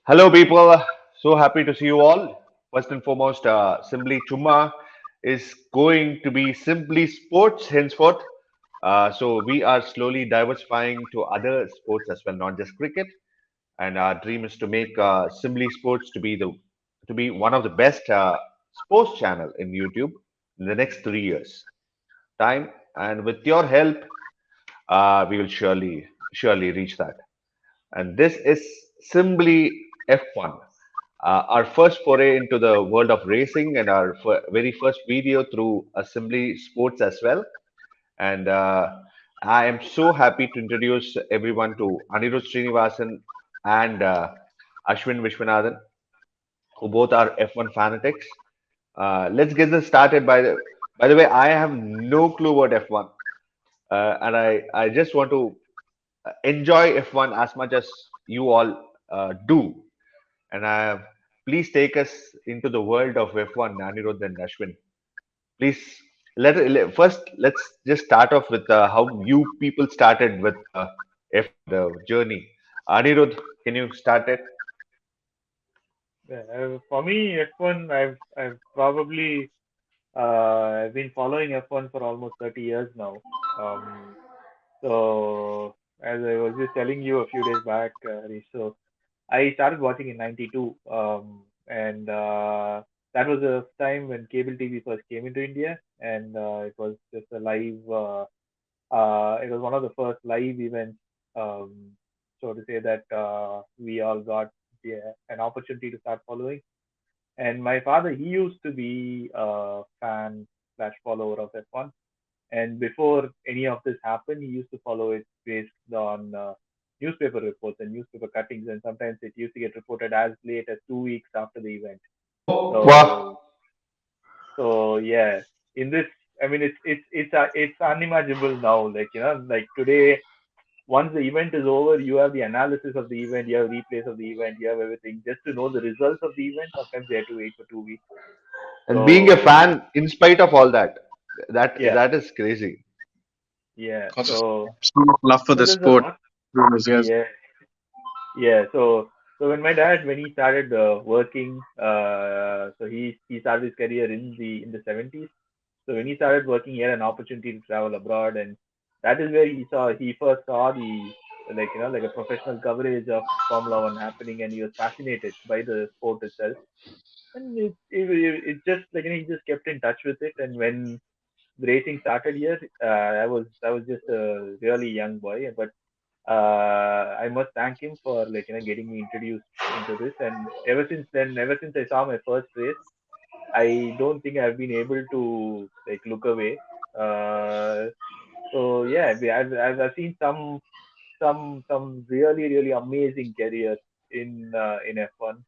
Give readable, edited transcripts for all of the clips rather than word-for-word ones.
Hello, people. So happy to see you all. First and foremost, Simply Chumma is going to be Simply Sports henceforth. So we are slowly diversifying to other sports as well, not just cricket. And our dream is to make Simply Sports to be one of the best sports channel in YouTube in the next 3 years time. And with your help, we will surely reach that. And this is Simply F1, our first foray into the world of racing and our very first video through Assembly Sports as well. And I am so happy to introduce everyone to Anirudh Srinivasan and Ashwin Vishwanathan, who both are F1 fanatics. Let's get this started. By the way, I have no clue what F1, and I just want to enjoy F1 as much as you all do. And please take us into the world of F1, Anirudh and Ashwin. Please first let's just start off with how you people started with F1, the journey. Anirudh, can you start it? For me, F1, I've probably I've been following F1 for almost 30 years now. Um, so as I was just telling you a few days back, Harish, so I started watching in '92, and that was the time when cable TV first came into India, and it was just a live. It was one of the first live events, um, so to say that we all got an opportunity to start following. And my father, he used to be a fan slash follower of F1. And before any of this happened, he used to follow it based on newspaper reports and newspaper cuttings. And sometimes it used to get reported as late as 2 weeks after the event. So, Wow. so yeah, in this, I mean, it's unimaginable now. Like like today, once the event is over, you have the analysis of the event, you have replays of the event, you have everything. Just to know the results of the event, sometimes they have to wait for 2 weeks. And being a So fan, in spite of all that, yeah, that is crazy. yeah. Causes So so much love for so the there's a sport. lot. Yes. Yeah, yeah. So when my dad, when he started working, so he started his career in the 70s. So when he started working, he had an opportunity to travel abroad, and that is where he first saw the, like like a professional coverage of Formula One happening, and he was fascinated by the sport itself. And it just like he just kept in touch with it. And when racing started here, I was just a really young boy, but I must thank him for getting me introduced into this. And ever since then, ever since I saw my first race, I don't think I've been able to like look away. Uh, so yeah, I've seen some really amazing careers in F1.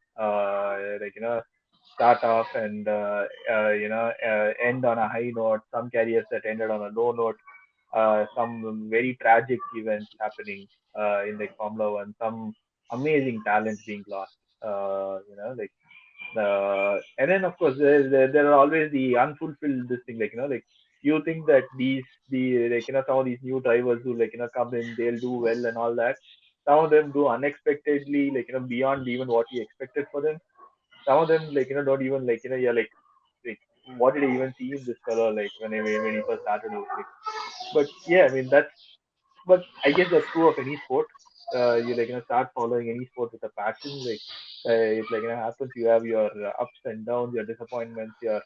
Start off and end on a high note. Some careers that ended on a low note. Some very tragic events happening in like Formula One. Some amazing talent being lost. Like and then of course there are always the unfulfilled this thing, like you think that the some of these new drivers who come in, they'll do well and all that. Some of them do unexpectedly, beyond even what you expected for them. Some of them don't even you're like what did I even see in this fellow, like when he first started like. But yeah, I mean but I guess that's true of any sport. You start following any sport with a passion. Like it happens. You have your ups and downs, your disappointments, your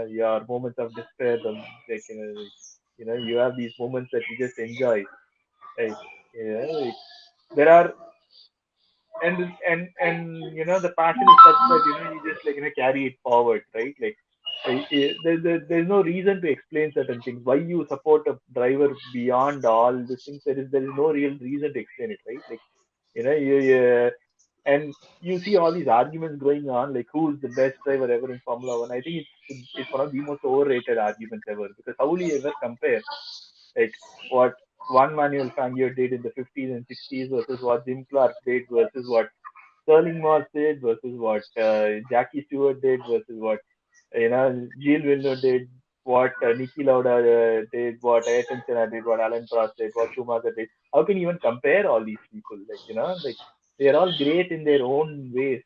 your moments of despair. You have these moments that you just enjoy. Like like there are and the passion is such that you just carry it forward, right? Like there's no reason to explain certain things. Why you support a driver beyond all these things? There is no real reason to explain it, right? Like and you see all these arguments going on, like who's the best driver ever in Formula One. I think it's one of the most overrated arguments ever, because how will you ever compare like what one Manuel Fangio did in the 50s and 60s versus what Jim Clark did versus what Sterling Moss did versus what Jackie Stewart did versus what Gilles Villeneuve did, what Niki Lauda did, what Ayrton Senna did, what Alan Prost did, what Schumacher did. How can you even compare all these people? Like They're all great in their own ways.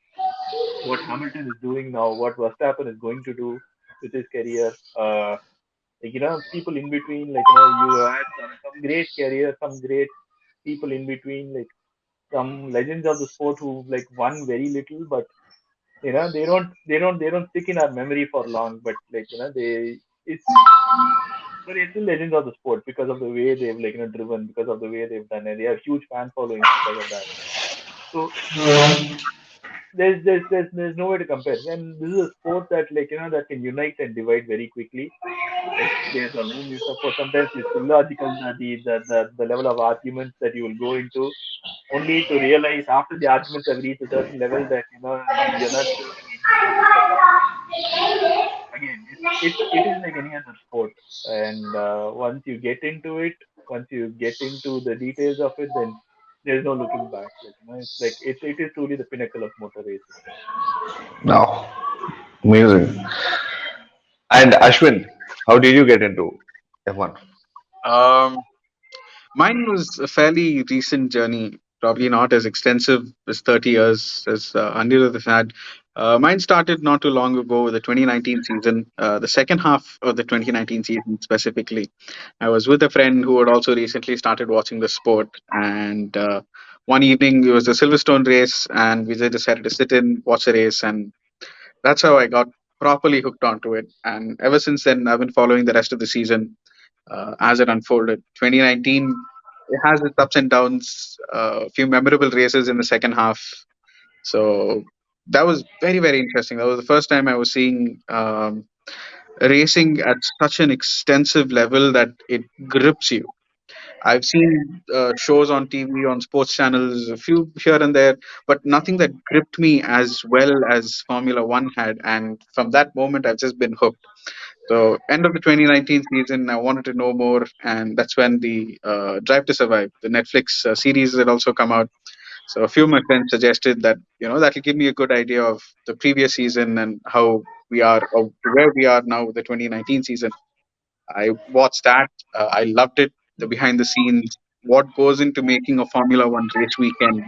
What Hamilton is doing now, what Verstappen is going to do with his career. People in between, you had some great careers, some great people in between, like some legends of the sport who like won very little, but they don't stick in our memory for long. But it's but they're still legends of the sport because of the way they've driven, because of the way they've done it. They have huge fan followings because of that. So there's no way to compare. And this is a sport that that can unite and divide very quickly. Like there's a room you support. Sometimes it's illogical the level of arguments that you will go into, only to realize after the arguments have reached a certain level that you're not sure what is the point. Again, it is like any other sport, and once you get into the details of it, then there's no looking back. It's like it is truly the pinnacle of motor racing. No, amazing. And Ashwin, how did you get into F1? Um, Mine was a fairly recent journey, probably not as extensive as 30 years as Anirudh has had. Mine started not too long ago with the 2019 season, the second half of the 2019 season specifically. I was with a friend who had also recently started watching the sport, and one evening it was the Silverstone race, and we just decided to sit in, watch the race, and that's how I got properly hooked onto it. And ever since then, I've been following the rest of the season as it unfolded. 2019, it has its ups and downs, a few memorable races in the second half. So that was very, very interesting. That was the first time I was seeing racing at such an extensive level that it grips you. I've seen shows on TV, on sports channels, a few here and there, but nothing that gripped me as well as Formula One had. And from that moment, I've just been hooked. So, end of the 2019 season, I wanted to know more, and that's when the Drive to Survive, the Netflix series, had also come out. So, a few of my friends suggested that that'll give me a good idea of the previous season and how we are, or where we are now with the 2019 season. I watched that. I loved it. The behind the scenes, what goes into making a Formula One race weekend,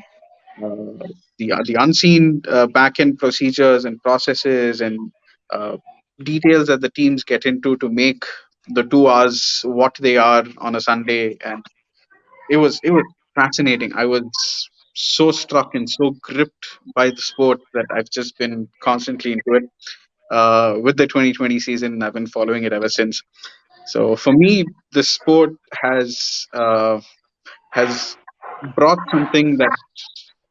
the unseen back end procedures and processes and uh, details that the teams get into to make the 2 hours what they are on a Sunday, and it was fascinating. I was so struck and so gripped by the sport that I've just been constantly into it. With the 2020 season, I've been following it ever since. So for me, the sport has brought something that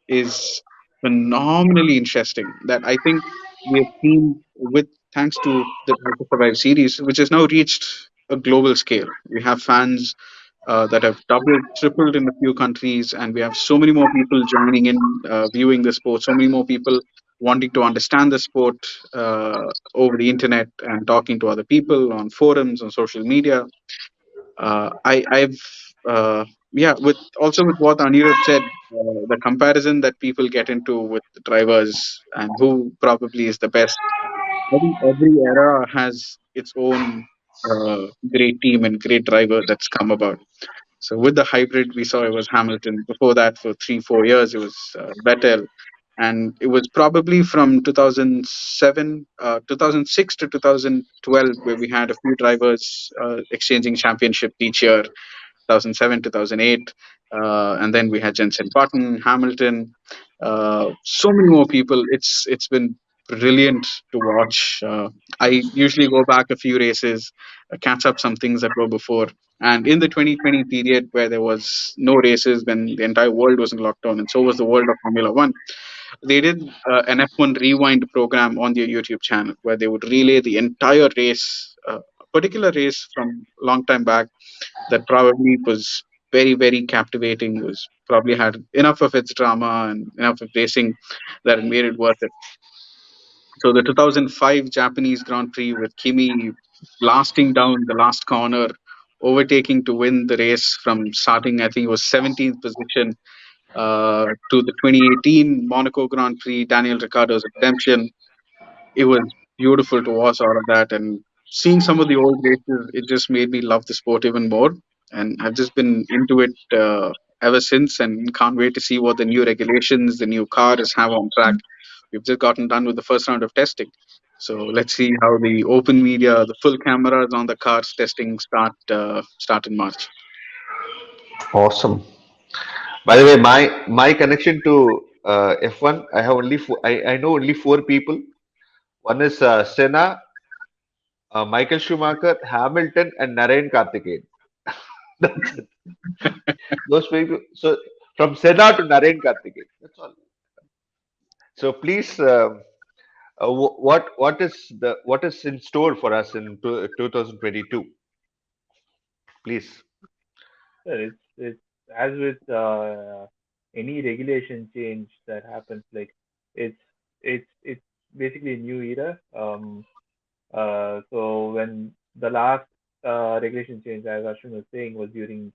is phenomenally interesting that I think we have seen with thanks to the Drive to Survive series, which has now reached a global scale. We have fans that have doubled, tripled in a few countries, and we have so many more people joining in, viewing the sport, so many more people wanting to understand the sport over the internet and talking to other people on forums, on social media. I've yeah, with also with what Anirudh said, the comparison that people get into with the drivers and who probably is the best. I think every era has its own great team and great driver that's come about. So with the hybrid, we saw it was Hamilton. Before that, for 3 4 years, it was Vettel, and it was probably from 2007, 2006 to 2012 where we had a few drivers exchanging championship each year. 2007, 2008, and then we had Jensen Button, Hamilton, so many more people. It's been brilliant to watch. I usually go back a few races, catch up some things that were before. And in the 2020 period where there was no races, when the entire world was in lockdown, and so was the world of Formula One, they did an F1 rewind program on their YouTube channel where they would relay the entire race, a particular race from a long time back that probably was very, very captivating. Was probably had enough of its drama and enough of racing that it made it worth it. So the 2005 Japanese Grand Prix with Kimi blasting down the last corner, overtaking to win the race from starting, I think it was 17th position, to the 2018 Monaco Grand Prix, Daniel Ricciardo's redemption. It was beautiful to watch all of that, and seeing some of the old races, it just made me love the sport even more. And I've just been into it ever since, and can't wait to see what the new regulations, the new cars have on track. We've just gotten done with the first round of testing. So let's see how the open media, the full cameras on the cars testing start in March. Awesome. By the way, my connection to F1, I have only I know only four people. One is Senna, Michael Schumacher, Hamilton, and Narayan Karthikeyan. That's it. Those people. So from Senna to Narayan Karthikeyan. That's all. So please, what is in store for us in 2022? Please. It's as with any regulation change that happens, like it's it's basically a new era. So when the last regulation change, as Ashwin was saying, was during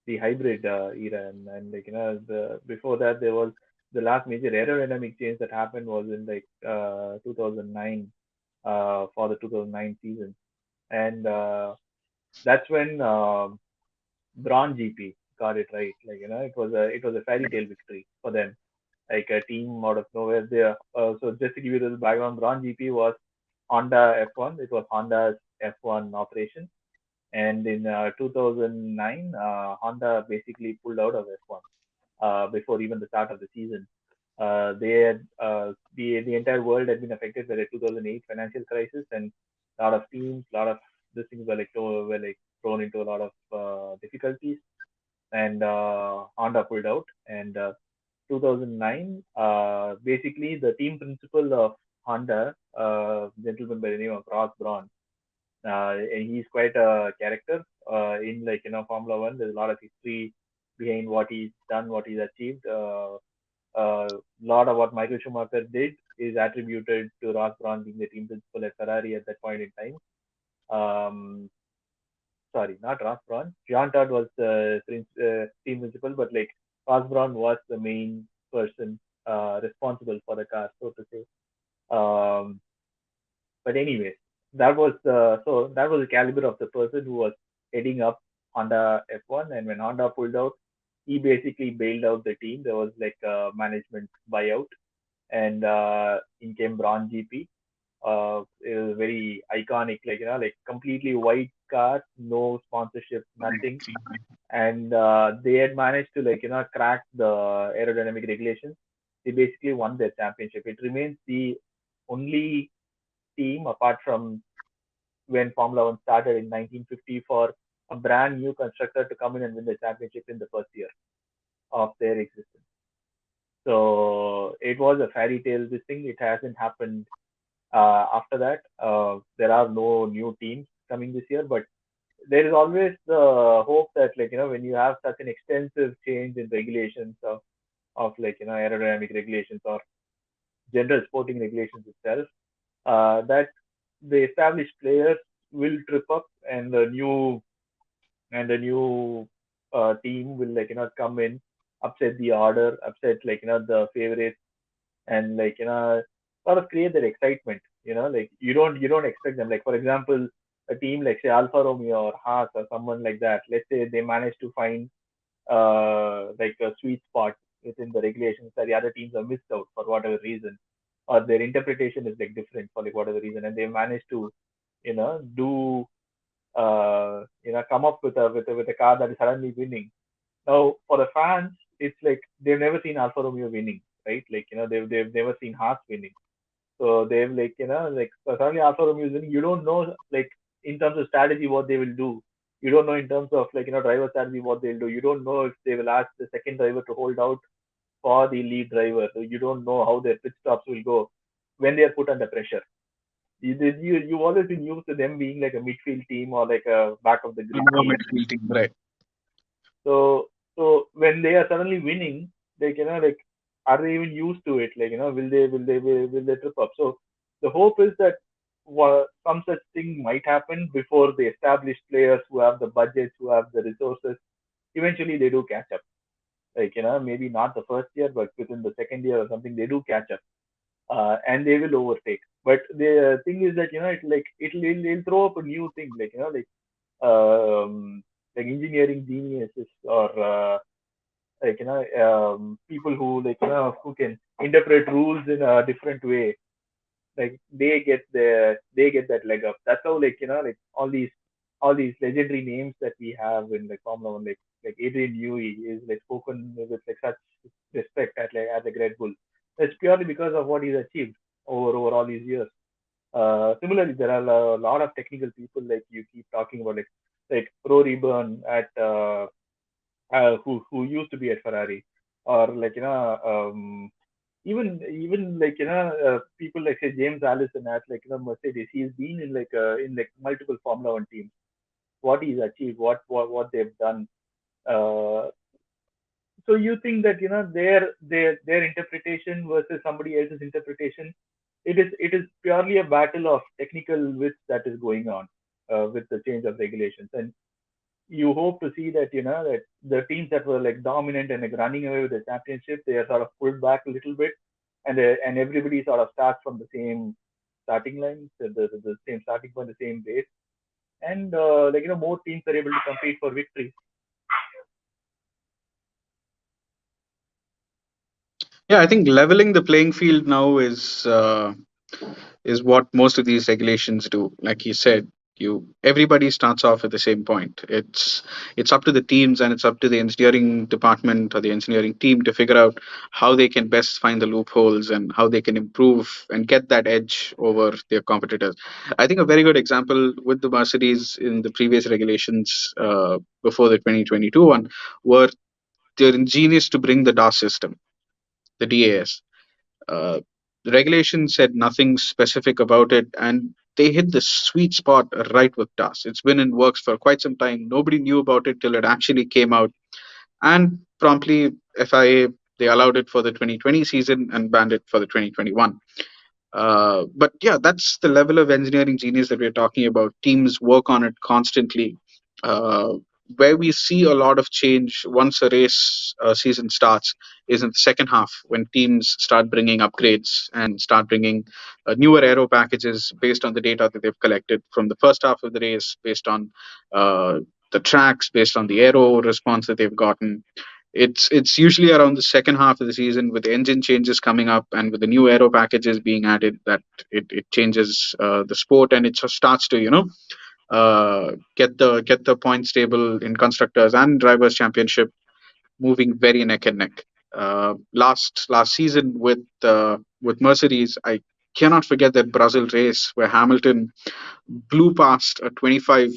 the hybrid era, and like the before that there was the last major aerodynamic change that happened was in like 2009 for the 2009 season, and that's when Braun GP got it right. Like it was a fairy tale victory for them. Like a team out of nowhere. There. So just to give you a little background, Braun GP was Honda F1. It was Honda's F1 operation. And in 2009, Honda basically pulled out of F1 before even the start of the season. They had the entire world had been affected by the 2008 financial crisis, and a lot of teams, a lot of these things were like thrown into a lot of difficulties, and Honda pulled out. And 2009, basically the team principal of Honda, gentleman by the name of Ross Brawn, and he's quite a character in like Formula One. There's a lot of history behind what he's done, what he's achieved. A lot of what Michael Schumacher did is attributed to Ross Brawn being the team principal at Ferrari at that point in time. Sorry, not Ross Brawn. Jean Todt was the team principal, but like Ross Brawn was the main person responsible for the car, so to say. Um, but anyways, that was the caliber of the person who was heading up Honda F1, and when Honda pulled out, he basically bailed out the team. There was like a management buyout, and in came Braun GP. It was very iconic, like like completely white car, no sponsorship, nothing, and they had managed to like crack the aerodynamic regulations. They basically won their championship. It remains the only team apart from when Formula One started in 1950 for a brand new constructor to come in and win the championship in the first year of their existence. So it was a fairy tale. This thing it hasn't happened after that. There are no new teams coming this year, but there is always the hope that like when you have such an extensive change in regulations of like aerodynamic regulations or general sporting regulations itself, that the established players will trip up and the new team will like come in, upset the order, upset like the favorites, and like sort of create that excitement. Like you don't expect them. Like for example, a team like say Alfa Romeo or Haas or someone like that. Let's say they manage to find like a sweet spot within the regulations that the other teams have missed out for whatever reason, or their interpretation is like different for like whatever reason, and they manage to do come up with a car that is suddenly winning. Now for the fans, it's like they've never seen Alfa Romeo winning, right? Like they've never seen Haas winning. So they've like like so suddenly Alfa Romeo is winning. You don't know like in terms of strategy what they will do. You don't know in terms of like driver strategy what they'll do. You don't know if they will ask the second driver to hold out for the lead driver. So you don't know how their pit stops will go when they are put under pressure. You've always been used to them being like a midfield team or like a back of the grid Our team. midfield team, right? So when they are suddenly winning, like like are they even used to it? Like will they trip up? So the hope is that some such thing might happen before the established players who have the budgets, who have the resources, eventually they do catch up. Like maybe not the first year, but within the second year or something, they do catch up, and they will overtake. But the thing is that it'll throw up a new thing, um, like engineering geniuses or people who who can interpret rules in a different way, like they get that leg up. That's how all these legendary names that we have in like Formula One, like Adrian Newey is like spoken with like such respect at the Red Bull. That's purely because of what he's achieved over all these years. Similarly, there are a lot of technical people like you keep talking about, like Rory Byrne at who used to be at Ferrari, or even people like say James Allison at Mercedes. He's been in like multiple Formula One teams. What he's achieved, what they've done. Uh, so you think that their interpretation versus somebody else's interpretation, it is purely a battle of technical wits that is going on with the change of regulations, and you hope to see that that the teams that were like dominant and like running away with the championship, they are sort of pulled back a little bit, and everybody sort of starts from the same starting line, the same starting point, the same base, and more teams are able to compete for victories. Yeah, I think leveling the playing field now is what most of these regulations do. Like you said, you everybody starts off at the same point. It's up to the teams and it's up to the engineering department or the engineering team to figure out how they can best find the loopholes and how they can improve and get that edge over their competitors. I think a very good example with the Mercedes in the previous regulations before the 2022 one were they're ingenious to bring the DAS system, the DAS. uh, the regulation said nothing specific about it, and they hit the sweet spot right with DAS. It's been in works for quite some time. Nobody knew about it till it actually came out, and promptly FIA they allowed it for the 2020 season and banned it for the 2021. But yeah, that's the level of engineering genius that we're talking about. Teams work on it constantly. Uh, where we see a lot of change once a race season starts is in the second half when teams start bringing upgrades and start bringing newer aero packages based on the data that they've collected from the first half of the race, based on uh, the tracks, based on the aero response that they've gotten. It's usually around the second half of the season with engine changes coming up and with the new aero packages being added that it changes the sport, and it just starts to get the points table in constructors and drivers championship moving very neck and neck. Last season with Mercedes, I cannot forget that Brazil race where Hamilton blew past a 25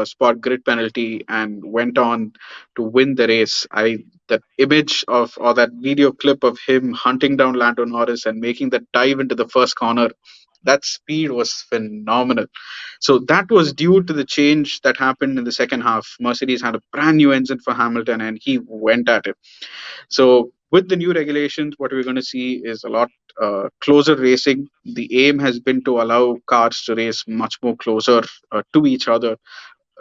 spot grid penalty and went on to win the race. I That image of or that video clip of him hunting down Lando Norris and making that dive into the first corner, that speed was phenomenal. So that was due to the change that happened in the second half. Mercedes had a brand new engine for Hamilton and he went at it. So with the new regulations, what we're going to see is a lot closer racing. The aim has been to allow cars to race much more closer to each other,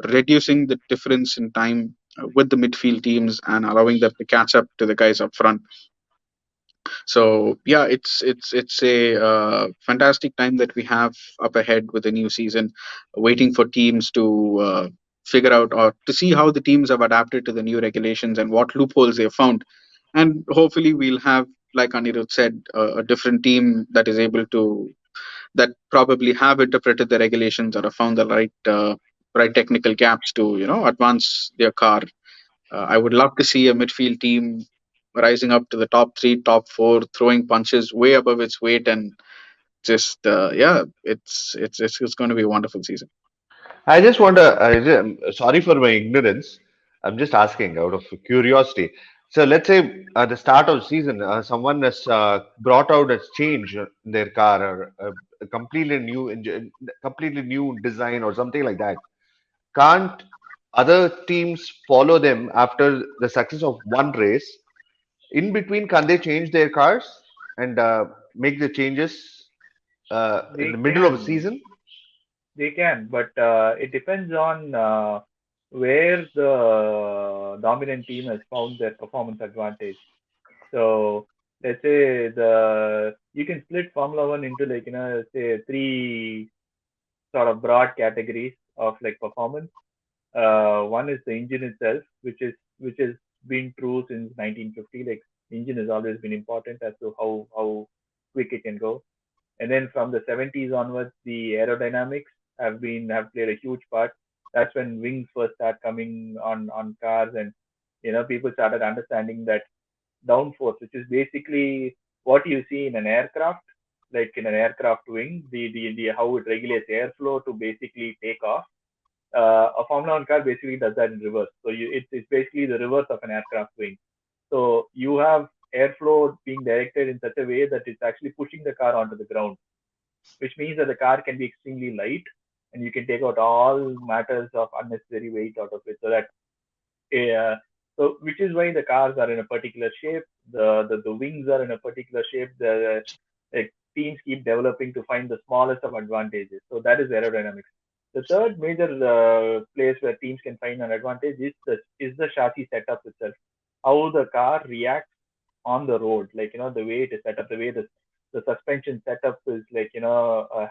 reducing the difference in time with the midfield teams and allowing them to catch up to the guys up front. So yeah, it's a fantastic time that we have up ahead with the new season, waiting for teams to figure out or to see how the teams have adapted to the new regulations and what loopholes they have found, and hopefully we'll have, like Anirudh said, a different team that is able to that probably have interpreted the regulations or have found the right technical gaps to advance their car. I would love to see a midfield team rising up to the top three, top four, throwing punches way above its weight, and just yeah, it's going to be a wonderful season. I just wonder, sorry for my ignorance. I'm just asking out of curiosity. So let's say at the start of the season, someone has brought out a change in their car or a completely new engine, completely new design or something like that. Can't other teams follow them after the success of one race? In between, can they change their cars and make the changes in They the middle of the can, season? they can, but it depends on where the dominant team has found their performance advantage. So let's say the you can split Formula One into say three sort of broad categories of like performance. One is the engine itself, which is been true since 1950. Like engine has always been important as to how quick it can go. And then from the 70s onwards, the aerodynamics have played a huge part. That's when wings first start coming on cars, and people started understanding that downforce, which is basically what you see in an aircraft, like in an aircraft wing, the how it regulates airflow to basically take off. A Formula One car basically does that in reverse. So it's basically the reverse of an aircraft wing. So you have airflow being directed in such a way that it's actually pushing the car onto the ground, which means that the car can be extremely light, and you can take out all matters of unnecessary weight out of it. Uh, which is why the cars are in a particular shape, the wings are in a particular shape. The like, teams keep developing to find the smallest of advantages. So that is aerodynamics. The third major place where teams can find an advantage is the chassis setup itself. How the car reacts on the road, like the way it is set up, the way the suspension setup is like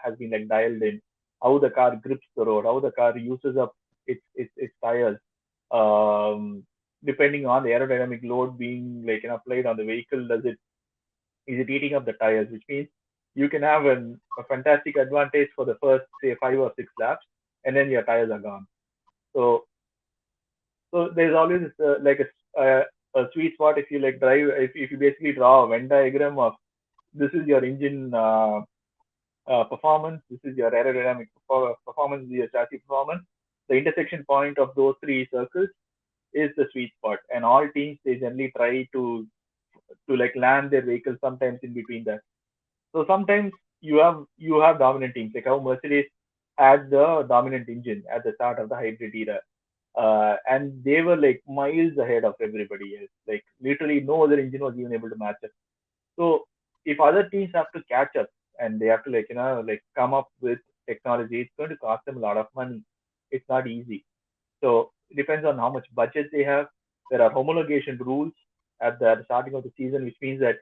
has been like dialed in, how the car grips the road, how the car uses up its tires, um, depending on the aerodynamic load being like applied on the vehicle. Is it eating up the tires, which means you can have a fantastic advantage for the first say 5 or 6 laps, and then your tires are gone. So so there's always like a sweet spot. If you like drive, if you basically draw a Venn diagram of this is your engine performance, this is your aerodynamic performance, this is your chassis performance. The intersection point of those three circles is the sweet spot, and all teams they generally try to like land their vehicle sometimes in between that. So sometimes you have dominant teams, like how Mercedes had the dominant engine at the start of the hybrid era, and they were like miles ahead of everybody else. Like literally, no other engine was even able to match up. So if other teams have to catch up and they have to like like come up with technology, it's going to cost them a lot of money. It's not easy. So it depends on how much budget they have. There are homologation rules at the starting of the season, which means that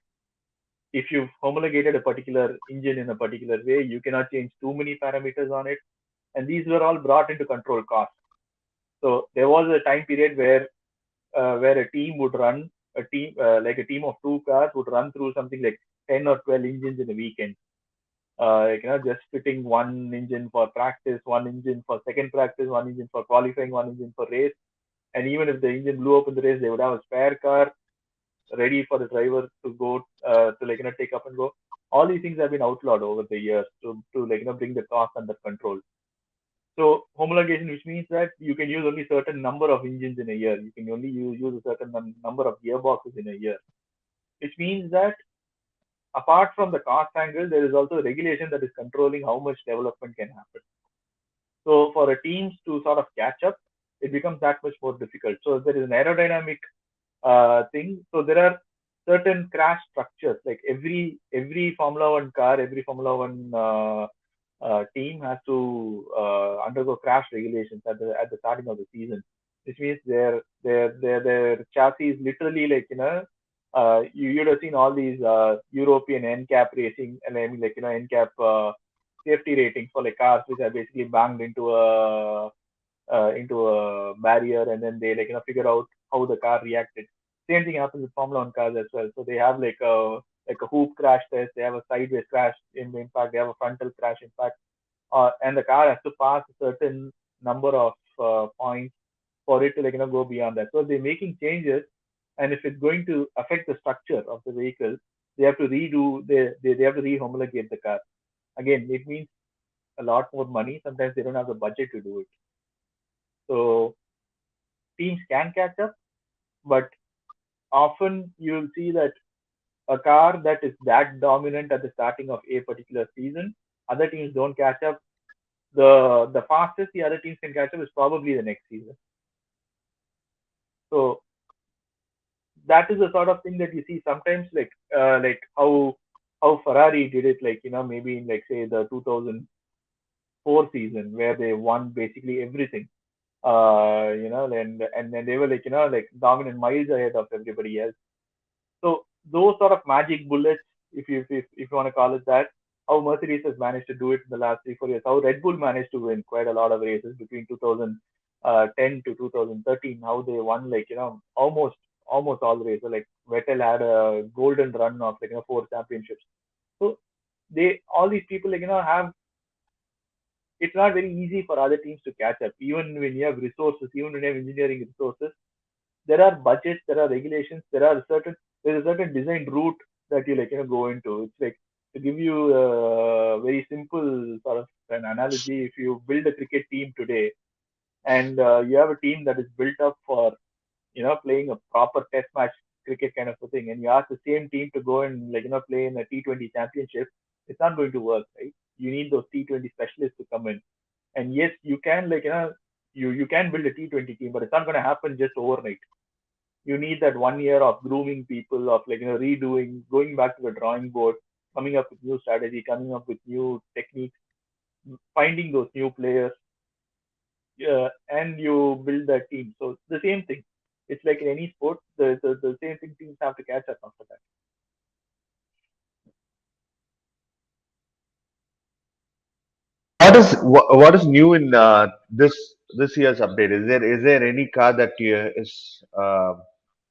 if you've homologated a particular engine in a particular way, you cannot change too many parameters on it. And these were all brought into control costs. So there was a time period where a team would run like a team of two cars would run through something like 10 or 12 engines in a weekend. Like just fitting one engine for practice, one engine for second practice, one engine for qualifying, one engine for race. And even if the engine blew up in the race, they would have a spare car ready for the driver to go to like take up and go. All these things have been outlawed over the years to like bring the cost under control. So homologation, which means that you can use only certain number of engines in a year. You can only use a certain number of gearboxes in a year, which means that apart from the cost angle, there is also regulation that is controlling how much development can happen. So for a teams to sort of catch up, it becomes that much more difficult. So there is an aerodynamic thing. So there are certain crash structures. Like every Formula One car, every Formula One team has to undergo crash regulations at the starting of the season, which means their chassis is literally like you'd have seen all these European NCAP racing, and I mean like NCAP safety ratings for like cars which are basically banged into a barrier, and then they like figure out how the car reacted. Same thing happens with Formula One cars as well. So they have like a hoop crash test, they have a sideways crash in impact, they have a frontal crash impact, and the car has to pass a certain number of points for it to like go beyond that. So they're making changes, and if it's going to affect the structure of the vehicle, they have to they have to rehomologate the car. Again, it means a lot more money. Sometimes they don't have the budget to do it. So teams can catch up, but often you'll see that a car that is that dominant at the starting of a particular season, other teams don't catch up. The fastest the other teams can catch up is probably the next season. So that is the sort of thing that you see sometimes, like how Ferrari did it, like maybe in like say the 2004 season where they won basically everything. And then they were like like dominant miles ahead of everybody else. So those sort of magic bullets, if you want to call it that, how Mercedes has managed to do it in the last 3 4 years, how Red Bull managed to win quite a lot of races between 2010 to 2013, how they won like almost almost all races. So, like Vettel had a golden run of like 4 championships. So they all these people have, it's not very easy for other teams to catch up. Even when you have resources, even when you have engineering resources, there are budgets, there are regulations, there's a certain designed route that you go into. It's like, to give you a very simple sort of an analogy, if you build a cricket team today and you have a team that is built up for playing a proper test match cricket kind of a thing, and you ask the same team to go and play in a T20 championship, it's not going to work, right? You need those T20 specialists to come in. And yes, you can you can build a T20 team, but it's not going to happen just overnight. You need that 1 year of grooming people, of redoing, going back to the drawing board, coming up with new strategy, coming up with new techniques, finding those new players, and you build that team. So the same thing. It's like in any sport, the same thing. Teams have to catch up after that. What is new in this year's update? Is there any car that is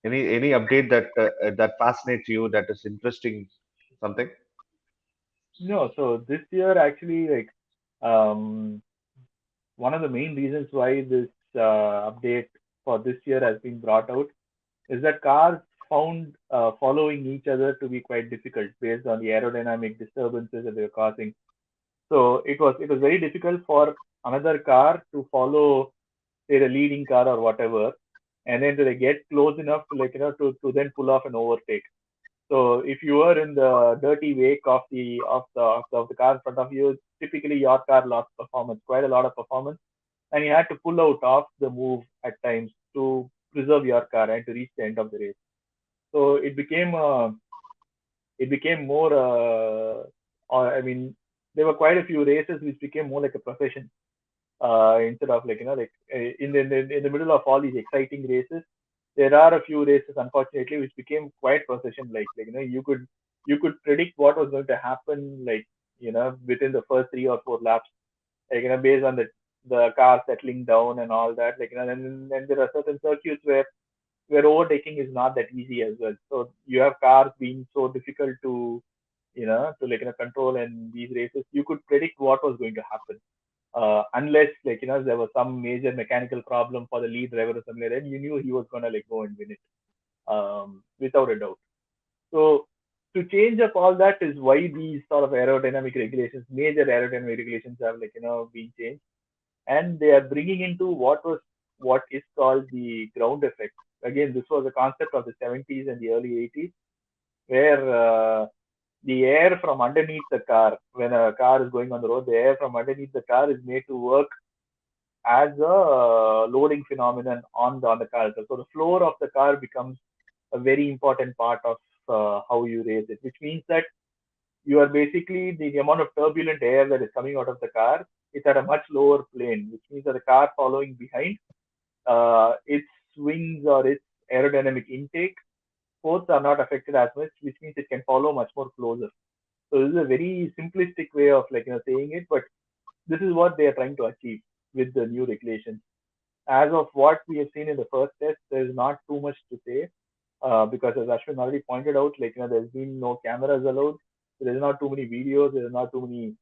any update that fascinates you, that is interesting, something? No, so this year actually, like, um, one of the main reasons why this update for this year has been brought out is that cars found following each other to be quite difficult based on the aerodynamic disturbances that they were causing. So it was very difficult for another car to follow, say, the leading car or whatever, and then to get close enough to to then pull off an overtake. So if you were in the dirty wake of the car in front of you, typically your car lost performance, quite a lot of performance, and you had to pull out of the move at times to preserve your car and to reach the end of the race. So it became more. I mean, there were quite a few races which became more like a profession, instead of in the middle of all these exciting races. There are a few races, unfortunately, which became quite procession like. You could predict what was going to happen, like, within the first 3 or 4 laps, based on the car settling down and all that. And there are certain circuits where overtaking is not that easy as well. So you have cars being so difficult to control in these races. You could predict what was going to happen, unless there was some major mechanical problem for the lead driver or something like that. You knew he was gonna go and win it, without a doubt. So to change up all that is why these sort of aerodynamic regulations, major aerodynamic regulations, have been changed, and they are bringing into what is called the ground effect. Again, this was a concept of the 70s and the early 80s, where the air from underneath the car, when a car is going on the road, the air from underneath the car is made to work as a loading phenomenon on the car. So the floor of the car becomes a very important part of how you raise it, which means that you are basically, the amount of turbulent air that is coming out of the car is at a much lower plane, which means that the car following behind, its wings or its aerodynamic intake force are not affected as much, which means it can follow much more closer. So this is a very simplistic way of saying it, but this is what they are trying to achieve with the new regulations. As of what we have seen in the first test, there is not too much to say, because as Ashwin already pointed out, there's been no cameras allowed. There's not too many videos. There's not too many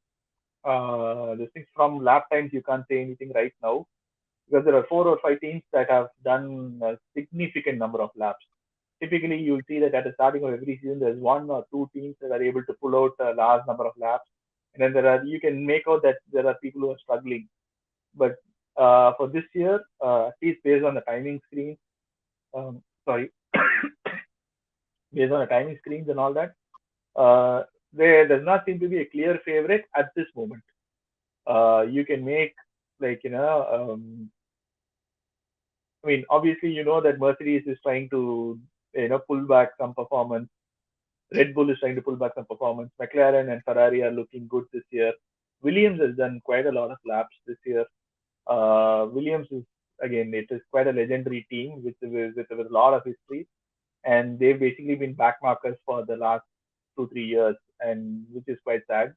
these things from lap times. You can't say anything right now because there are 4 or 5 teams that have done a significant number of laps. Typically, you'll see that at the starting of every season, there's 1 or 2 teams that are able to pull out a large number of laps, and then you can make out that there are people who are struggling. But for this year, at least based on the timing screens, sorry, based on the timing screens and all that, uh, there does not seem to be a clear favorite at this moment. You can make, like you know, I mean, obviously, that Mercedes is trying to pull back some performance. Red Bull is trying to pull back some performance. McLaren and Ferrari are looking good this year. Williams has done quite a lot of laps this year. Williams is, again, it is quite a legendary team with a lot of history, and they've basically been backmarkers for the last 2 3 years, and which is quite sad.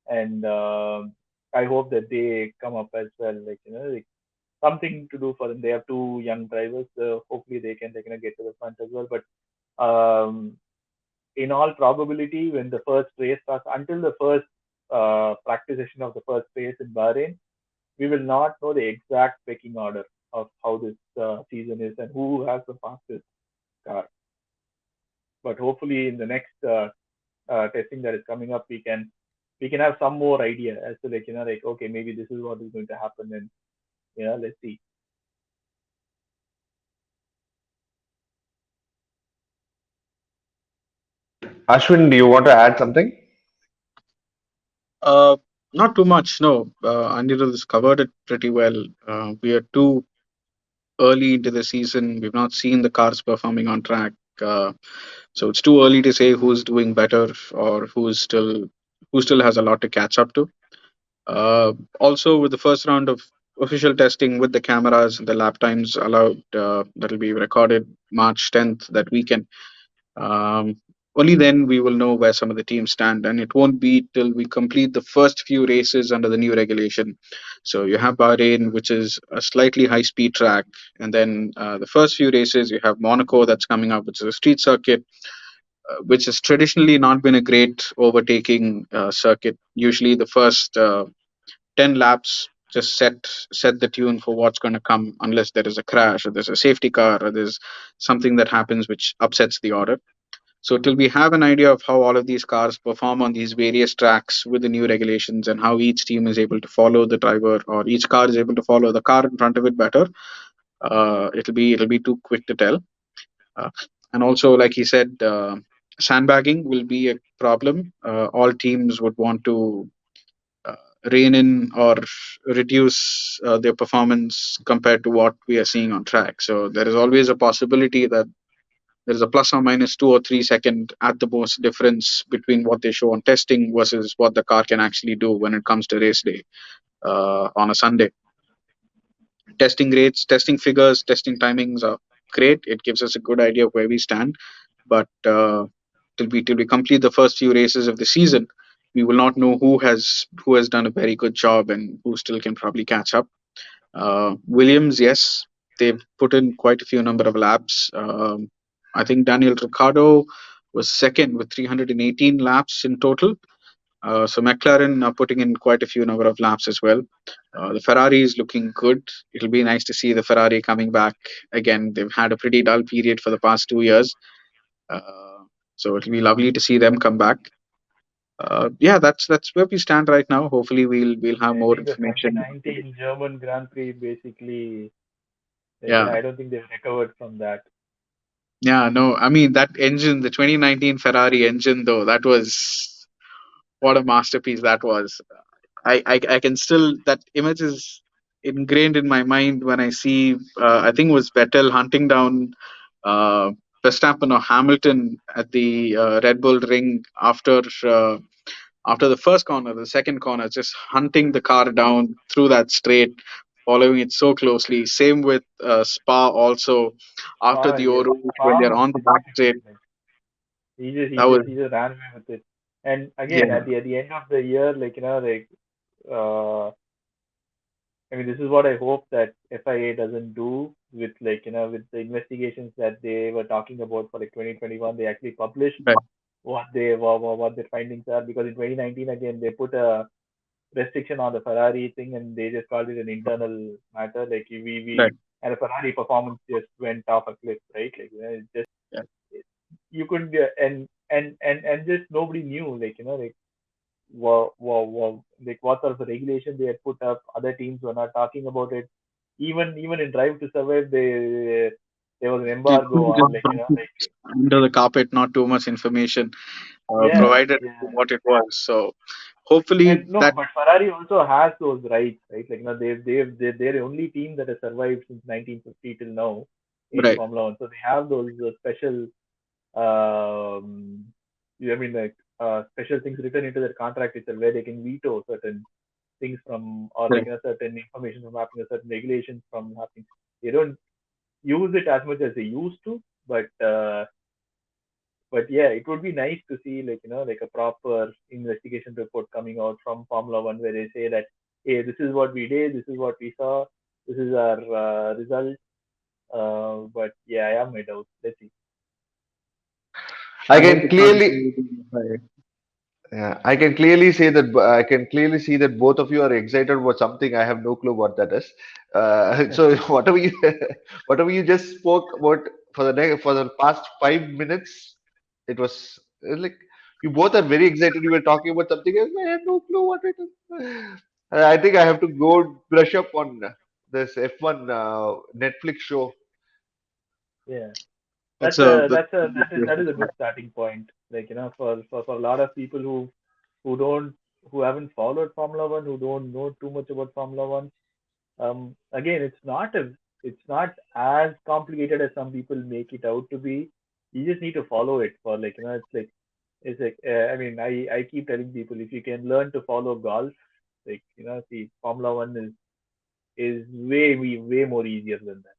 And I hope that they come up as well. Like something to do for them. They have two young drivers. Hopefully they can get to the front as well. But um, in all probability, when the first race starts, until the first practice session of the first race in Bahrain, we will not know the exact pecking order of how this season is and who has the fastest car. But hopefully, in the next testing that is coming up, we can have some more idea as to like okay, maybe this is what is going to happen, and let's see. Ashwin, do you want to add something? Uh, Not too much. No, Anirudh has covered it pretty well. We are too early into the season. We've not seen the cars performing on track, uh, so it's too early to say who's doing better or who still has a lot to catch up to. Also, with the first round of official testing with the cameras and the lap times allowed, that'll be recorded March 10th that weekend. Um, Only then we will know where some of the teams stand, and it won't be till we complete the first few races under the new regulation. So you have Bahrain, which is a slightly high-speed track, and then the first few races you have Monaco that's coming up, which is a street circuit, which has traditionally not been a great overtaking circuit. Usually, the first 10 laps just set the tune for what's going to come, unless there is a crash or there's a safety car or there's something that happens which upsets the order. So till we have an idea of how all of these cars perform on these various tracks with the new regulations and how each team is able to follow the driver or each car is able to follow the car in front of it better, it'll be too quick to tell. Uh, and also, like he said, sandbagging will be a problem. All teams would want to uh, rein in or reduce their performance compared to what we are seeing on track. So there is always a possibility that there is a plus or minus 2 or 3 second at the most difference between what they show on testing versus what the car can actually do when it comes to race day on a Sunday. Testing rates, testing figures, testing timings are great. It gives us a good idea of where we stand. But till we complete the first few races of the season, we will not know who has done a very good job and who still can probably catch up. Williams, yes, they've put in quite a few number of laps. I think Daniel Ricciardo was second with 318 laps in total. So McLaren are putting in quite a few number of laps as well. The Ferrari is looking good. It'll be nice to see the Ferrari coming back again. They've had a pretty dull period for the past 2 years, uh, so it'll be lovely to see them come back. Yeah, that's where we stand right now. Hopefully, we'll have I more think the information. 2019 German Grand Prix basically, Yeah, I don't think they've recovered from that. yeah, no, I mean that engine, the 2019 Ferrari engine, though, that was what a masterpiece that was. I can still that image is ingrained in my mind when I see I think it was Vettel hunting down uh, Verstappen or Hamilton at the Red Bull Ring after the first corner, the second corner, just hunting the car down through that straight, following it so closely. Same with Spa also after Spa, the yes, Oro when Spa they're was on the back beautiful. straight. Like he just he That was just he just ran away with it. And again, yeah, at the end of the year, uh, I mean, this is what I hope that FIA doesn't do with with the investigations that they were talking about for like 2021. They actually published right, what their findings are, because in 2019 again they put a restriction on the Ferrari thing and they just called it an internal matter. Like we right, and the Ferrari performance just went off a cliff, right? Like it just yeah, you could and just nobody knew like like what sort of regulation they had put up. Other teams were not talking about it. Even in Drive to Survive, there was an you embargo couldn't on just brush it like under the carpet. Not too much information yeah, provided yeah. what it was. So hopefully And no, that but Ferrari also has those rights, right? Like they're the only team that has survived since 1950 till now in right, Formula One. So they have those special um, I mean like special things written into their contract itself where they can veto certain things from or right. certain information from happening, or certain regulations from happening. They don't use it as much as they used to, but yeah, it would be nice to see like a proper investigation report coming out from Formula One where they say that hey, this is what we did, this is what we saw. this is our result. But yeah, I have my doubts. Let's see. I I hope can it's not clearly high. Yeah, I can clearly say that I can clearly see that both of you are excited about something. I have no clue what that is. So whatever you whatever you just spoke about for the past 5 minutes, it was like you both are very excited. You were talking about something else. I have no clue what it is. I think I have to go brush up on this F1 Netflix show. Yeah, That's a that's that is a good starting point. Like for a lot of people who don't who haven't followed Formula One, who don't know too much about Formula One. Again, it's not as complicated as some people make it out to be. You just need to follow it for I mean, I keep telling people if you can learn to follow golf, see Formula One is way more easier than that,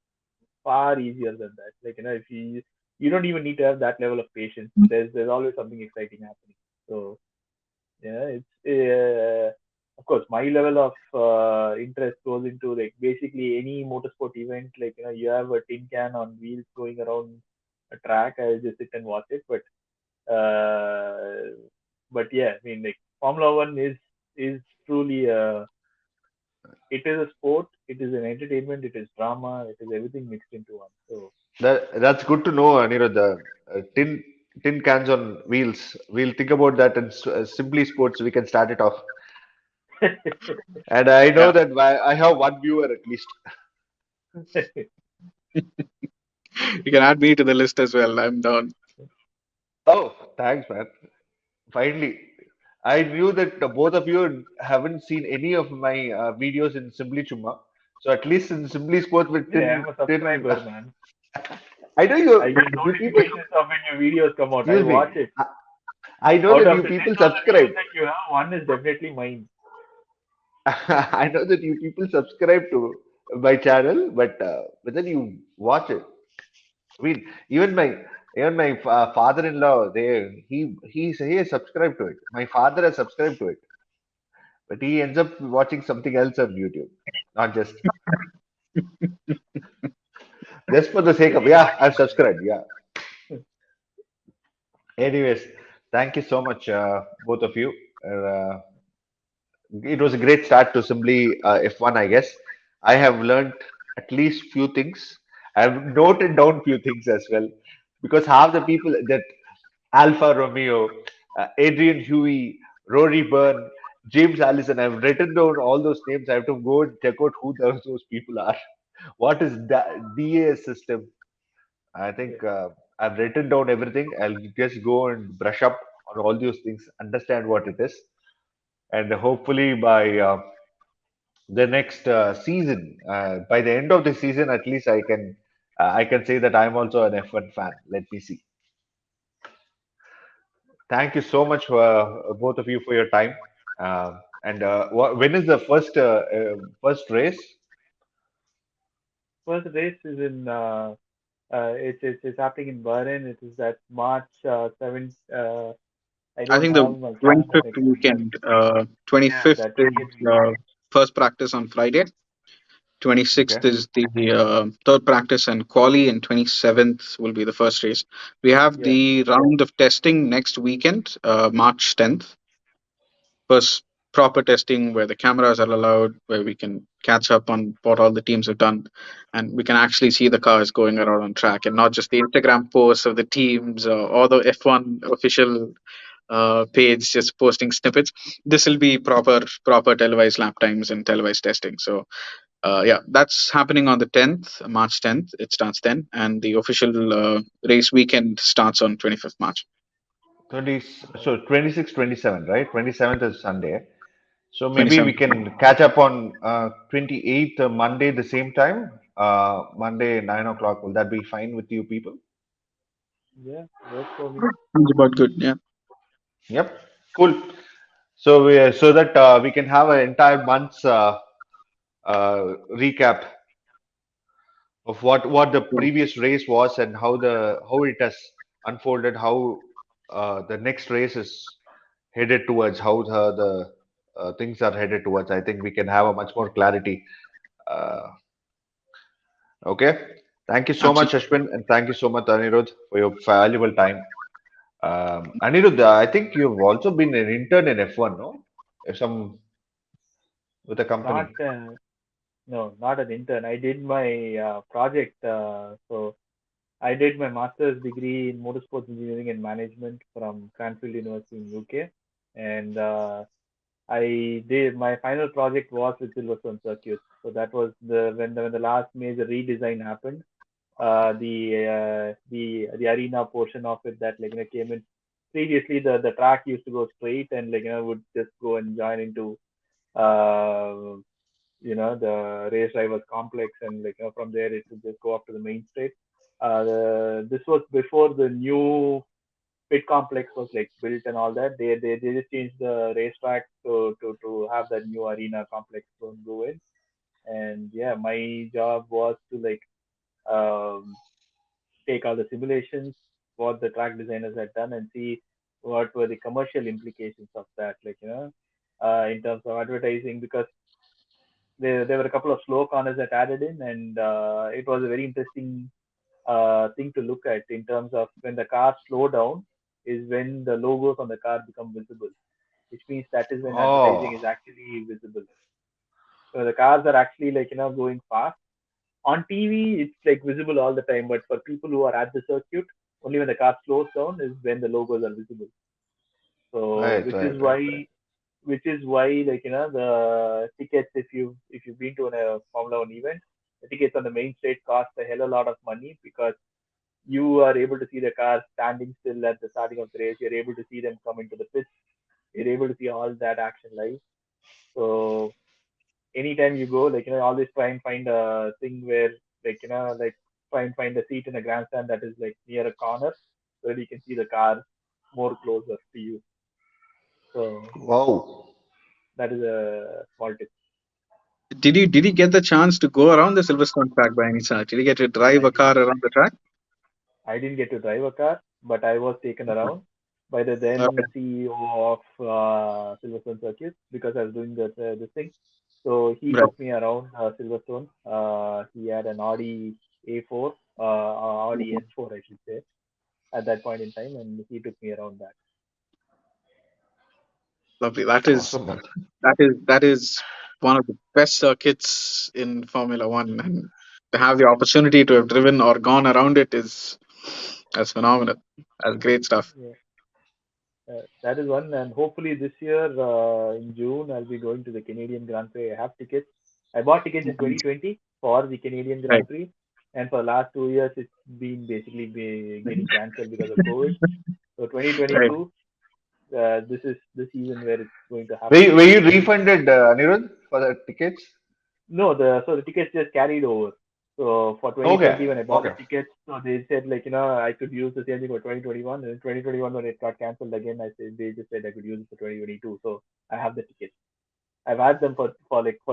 far easier than that. If you don't even need to have that level of patience. There's always something exciting happening. So yeah, it's of course my level of interest goes into like basically any motorsport event. You have a tin can on wheels going around a track. I'll just sit and watch it. Uh, but yeah, I mean like Formula One is truly it is a sport. It is an entertainment. It is drama. It is everything mixed into one. So That's good to know, Anirudh. Tin cans on wheels. We'll think about that in Simply Sports. We can start it off. And I know yeah. that I have one viewer at least. You can add me to the list as well. I'm down. Oh, thanks, man. Finally, I knew that both of you haven't seen any of my videos in Simply Chumma. So at least in Simply Sports with yeah, Tin, I'm a Tin. subscriber, man. I know I you. get You people. notifications of when your videos come out. I Excuse me. watch it. I know Out that of you the people 10,000 subscribe. views that you have, one is definitely mine. I know that you people subscribe to my channel, but then you watch it. I mean, even my father-in-law, he has subscribed to it. My father has subscribed to it, but he ends up watching something else on YouTube, not just for the sake Maybe of he got yeah, you I've by then. subscribed. Yeah. Anyways, thank you so much, both of you. Uh, it was a great start to Simply F1, I guess. I have learned at least few things. I've noted down few things as well because half the people that Alfa Romeo, Adrian Huey, Rory Byrne, James Allison, I've written down all those names. I have to go and check out who those people are. What is DAS system? I Yeah. think I've written down everything. I'll just go and brush up on all those things, understand what it is, and hopefully by the next season, by the end of the season, at least I can say that I'm also an F1 fan. Let me see. Thank you so much for both of you for your time. And when is the first race? First race is in it's happening in Bahrain. It is that March 7th. I I don't think the have my calendar 25th next to me. weekend, Yeah, 25th that is 20th weekend. first practice on Friday. Okay. 26th is the third practice and quali, and 27th will be the first race. We have Yeah, the round of testing next weekend, March 10th. First proper testing where the cameras are allowed, where we can catch up on what all the teams have done, and we can actually see the cars going around on track and not just the Instagram posts of the teams or the F1 official page just posting snippets. This will be proper televised lap times and televised testing. So yeah, that's happening on the 10th, March 10th. It starts then, and the official race weekend starts on 25th March. 20, so 26, 27, right? 27th is Sunday. So maybe we 27th. can catch up on 28th Monday the same time. Monday 9 o'clock. Will that be fine with you people? yeah, works for me. Sounds about good. Yeah. Yep. Cool. So that we can have an entire month's recap of what the Yeah. previous race was and how it has unfolded, how the next race is headed towards, how the things are headed towards. I think we can have a much more clarity. Uh, Okay. Thank you so much, Absolutely. Ashwin, and thank you so much, Anirudh, for your valuable time. Anirudh, I think you've also been an intern in F1, no? If some with a Not company. no, not an intern. I did my project. So I did my master's degree in motorsports engineering and management from Cranfield University in UK, and I did my final project was with Silverstone Circuit. So that was the last major redesign happened. The arena portion of it that came in. Previously, the track used to go straight and would just go and join into uh, the race drivers complex, and from there it would just go up to the main straight. This was before the new pit complex was built and all that. They just changed the racetrack to have that new arena complex to go in. And yeah, my job was to um, take all the simulations, what the track designers had done, and see what were the commercial implications of that, in terms of advertising, because there were a couple of slow corners that added in, and it was a very interesting thing to look at in terms of when the cars slow down is when the logos on the car become visible, which means that is when advertising is Oh, actually visible. So the cars are actually going fast. On TV, it's visible all the time, but for people who are at the circuit, only when the car slows down is when the logos are visible. So right, right, right, right. which is why the tickets, if you've been to a Formula One event, the tickets on the main straight cost a hell a lot of money, because you are able to see the cars standing still at the starting of the race. You're able to see them come into the pits. You're able to see all that action live. So anytime you go, always try and find a thing where, try and find a seat in a grandstand that is near a corner, so that you can see the car more closer to you. So Wow. that is a small tip. Did he get the chance to go around the Silverstone track by any chance? Did he get to drive I a car didn't. around the track? I didn't get to drive a car, but I was taken around by the Okay. then CEO of Silverstone Circuit, because I was doing this thing. So he Right. took me around Silverstone. He had an Audi A4, Audi S4, I should say, at that point in time, and he took me around that. Lovely. Awesome, man. That is one of the best circuits in Formula One, and to have the opportunity to have driven or gone around it is that's phenomenal. That's great stuff. Yeah, that is one, and hopefully this year in June I'll be going to the Canadian Grand Prix. I have tickets. I bought tickets in 2020 for the Canadian Right. Grand Prix, and for the last 2 years it's been basically getting cancelled because of COVID. So Right. 2022, this is the season where it's going to Were happen. you refunded, Anirudh, for the tickets? No, the tickets just carried over. So for Okay, 2020, when I bought the okay. tickets, so they said I could use the same thing for 2021. And in 2021, when it got cancelled again, I said they just said I could use it for 2022. So I have the tickets. I've had them for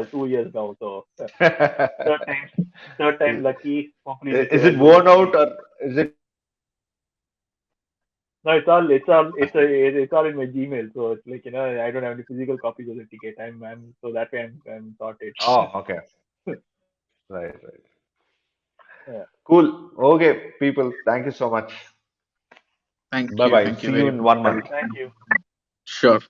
2 years now. So third time, third time Is, lucky. Hopefully this is year it I'll go for worn out, 2022. or is it No, it's all in my Gmail. So it's I don't have any physical copies of the ticket. I'm so that way I'm sorted. Oh, okay. Right, right. Yeah. Cool. Okay, people. Thank you so much. Thank Bye you. bye. Thank you See you very in much, one Harish. month. Thank you. Sure.